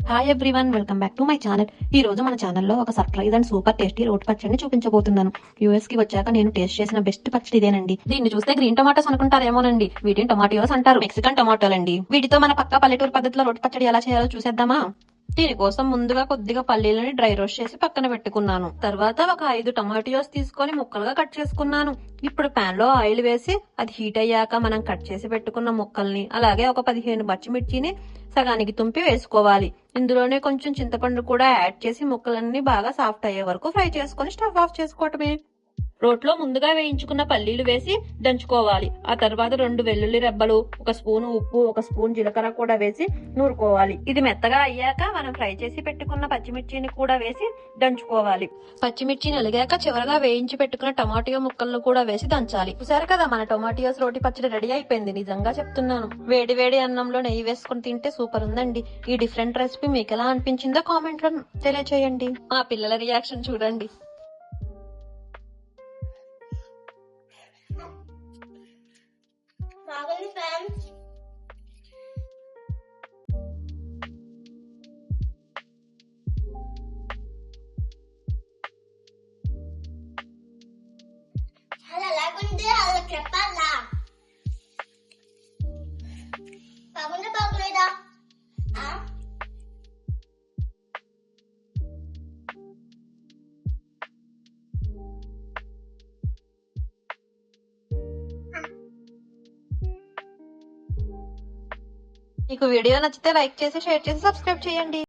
Hi everyone, welcome back to my channel. ఈ రోజు మన ఛానల్లో ఒక సర్ప్రైజ్ అండ్ సూపర్ టేస్టీ రోటి పచ్చడిని చూపించబోతున్నాను. యూఎస్ కి వచ్చాక నేను టేస్ట్ చేసిన బెస్ట్ పచ్చడి ఇదేనండి. దీన్ని చూస్తే గ్రీన్ టొమాటోస్ అనుకుంటారేమోనండి, వీటిని టొమాటోస్ అంటారు. మెక్సికన్ టొమాటోలండి. వీటితో మన పక్క పల్లెటూరు పద్ధతిలో రోటి పచ్చడి ఎలా చేయాలో చూసేద్దామా. దీనికోసం ముందుగా కొద్దిగా పల్లీలని డ్రై రోస్ట్ చేసి పక్కన పెట్టుకున్నాను. తర్వాత ఒక 5 టొమాటోస్ తీసుకొని ముక్కలుగా కట్ చేసుకున్నాను. ఇప్పుడు పాన్ లో ఆయిల్ వేసి అది హీట్ అయ్యాక మనం కట్ చేసి పెట్టుకున్న ముక్కల్ని, అలాగే ఒక 15 పచ్చిమిర్చిని సగానికి తుంపి వేసుకోవాలి. ఇందులోనే కొంచెం చింతపండు కూడా యాడ్ చేసి ముక్కలన్నీ బాగా సాఫ్ట్ అయ్యే వరకు ఫ్రై చేసుకొని స్టవ్ ఆఫ్ చేసుకోవటమే. రోట్లో ముందుగా వేయించుకున్న పల్లీలు వేసి దంచుకోవాలి. ఆ తర్వాత 2 వెల్లుల్లి రెబ్బలు, 1 స్పూన్ ఉప్పు, 1 స్పూన్ జీలకర్ర కూడా వేసి నూరుకోవాలి. ఇది మెత్తగా అయ్యాక మనం ఫ్రై చేసి పెట్టుకున్న పచ్చిమిర్చిని కూడా వేసి దంచుకోవాలి. పచ్చిమిర్చి నలిగాక చివరగా వేయించి పెట్టుకున్న టమాటో ముక్కలను కూడా వేసి దంచాలి. చూసారు కదా, మన టొమాటోస్ రోటి పచ్చడి రెడీ అయిపోయింది. నిజంగా చెప్తున్నాను, వేడి వేడి అన్నంలో నెయ్యి వేసుకుని తింటే సూపర్ ఉందండి. ఈ డిఫరెంట్ రెసిపీ మీకు ఎలా అనిపించిందో కామెంట్ లో తెలియచేయండి. మా పిల్లల రియాక్షన్ చూడండి. బాగుంది ఫ్రెండ్స్. అలా ఎలాగుంది అలా చెప్పాలా? బాగుందా బాగులేదా? మీకు వీడియో నచ్చితే లైక్ చేసి, షేర్ చేసి, సబ్స్క్రైబ్ చేయండి.